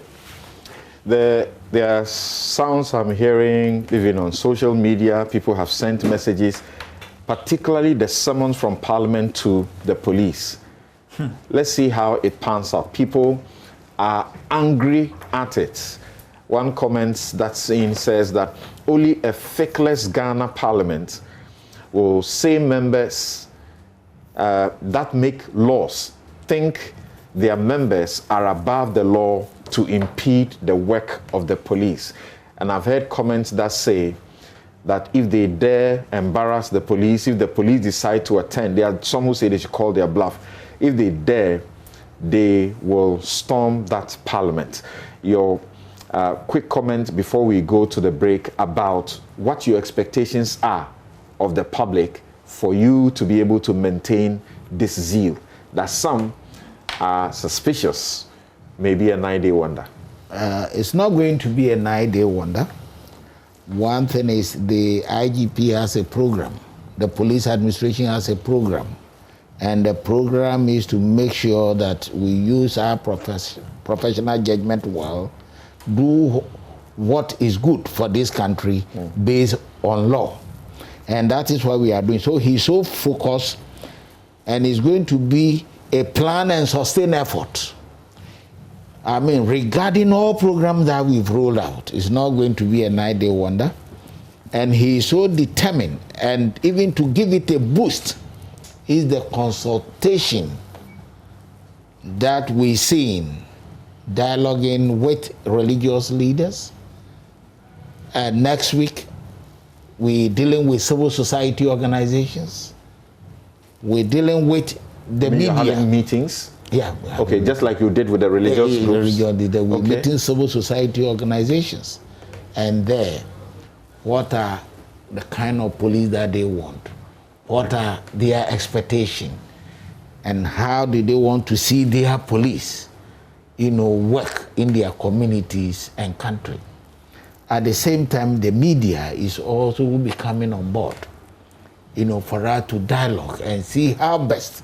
There are sounds I'm hearing even on social media. People have sent messages, particularly the summons from Parliament to the police. Let's see how it pans out. People are angry at it. One comment that's says that only a faithless Ghana Parliament will say members that make laws think their members are above the law to impede the work of the police. And I've heard comments that say that if they dare embarrass the police, if the police decide to attend, there are some who say they should call their bluff. If they dare, they will storm that parliament. Your quick comment before we go to the break about what your expectations are of the public for you to be able to maintain this zeal that some are suspicious may be a 9-day wonder.
It's not going to be a 9-day wonder. One thing is the IGP has a program. The police administration has a program. And the program is to make sure that we use our professional judgment well, do what is good for this country based on law. And that is what we are doing. So he's so focused, and it's going to be a plan and sustain effort. I mean, regarding all programs that we've rolled out, it's not going to be a 9-day wonder. And he is so determined, and even to give it a boost is the consultation that we see in dialoguing with religious leaders. And next week, we're dealing with civil society organizations. We're dealing with the media.
You're having meetings?
Yeah.
Okay, just like you did with the religious groups?
We're meeting civil society organizations. And there, what are the kind of police that they want? What are their expectations? And how do they want to see their police, work in their communities and country? At the same time, the media is also will be coming on board, for us to dialogue and see how best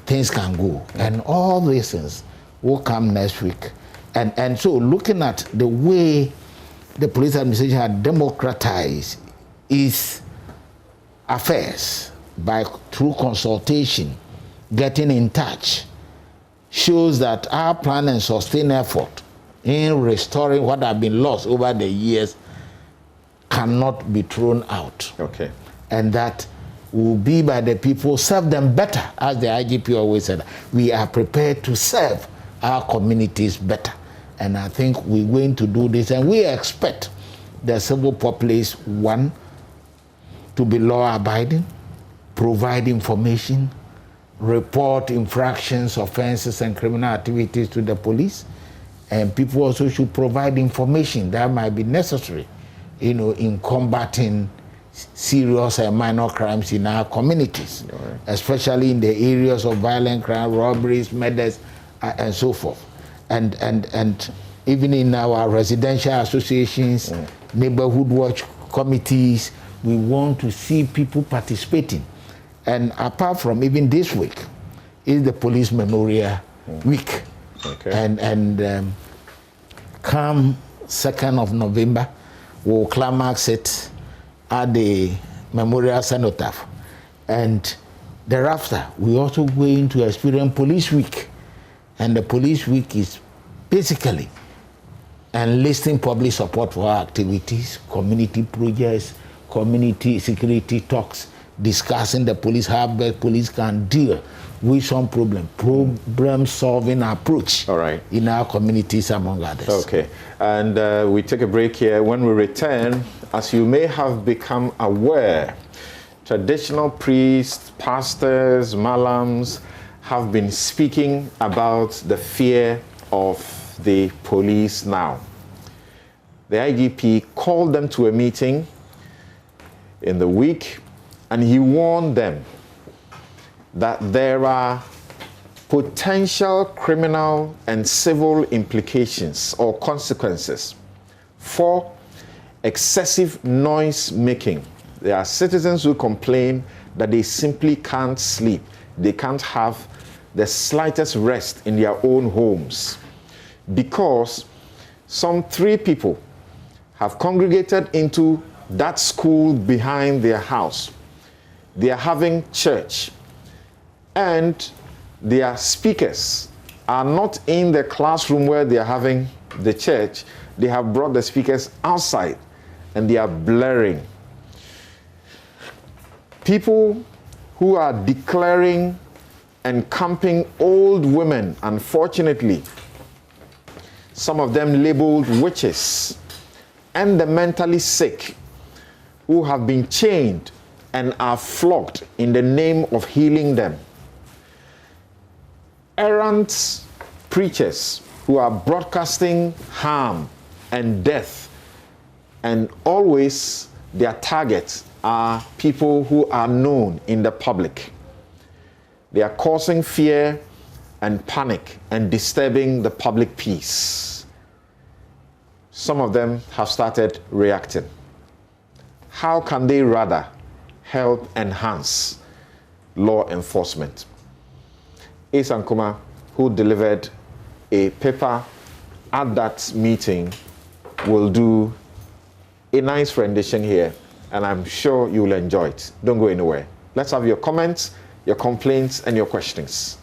things can go. And all these things will come next week. And so looking at the way the police administration had democratized its affairs through consultation, getting in touch, shows that our plan and sustain effort in restoring what have been lost over the years cannot be thrown out.
Okay.
And that will be by the people, serve them better. As the IGP always said, we are prepared to serve our communities better. And I think we're going to do this, and we expect the civil populace, one, to be law-abiding, provide information, report infractions, offenses, and criminal activities to the police. And people also should provide information that might be necessary, in combating serious and minor crimes in our communities, especially in the areas of violent crime, robberies, murders, and so forth. And even in our residential associations, neighborhood watch committees, we want to see people participating. And apart from even this week, is the Police Memorial Week.
Okay.
And come 2nd of November, we'll climax it at the Memorial Cenotaph. And thereafter, we also going to experience Police Week. And the Police Week is basically enlisting public support for our activities, community projects, community security talks, discussing the police, how best police can deal with some problem-solving approach in our communities, among others.
Okay, and we take a break here. When we return, as you may have become aware, traditional priests, pastors, malams have been speaking about the fear of the police now. The IGP called them to a meeting in the week, and he warned them that there are potential criminal and civil implications or consequences for excessive noise making. There are citizens who complain that they simply can't sleep. They can't have the slightest rest in their own homes because some 3 people have congregated into that school behind their house. They are having church, and their speakers are not in the classroom where they are having the church. They have brought the speakers outside, and they are blaring. People who are declaring and camping old women, unfortunately, some of them labeled witches, and the mentally sick who have been chained and are flogged in the name of healing them. Errant preachers who are broadcasting harm and death, and always their targets are people who are known in the public. They are causing fear and panic and disturbing the public peace. Some of them have started reacting. How can they rather help enhance law enforcement? Ace Ankuma, who delivered a paper at that meeting, will do a nice rendition here, and I'm sure you'll enjoy it. Don't go anywhere. Let's have your comments, your complaints, and your questions.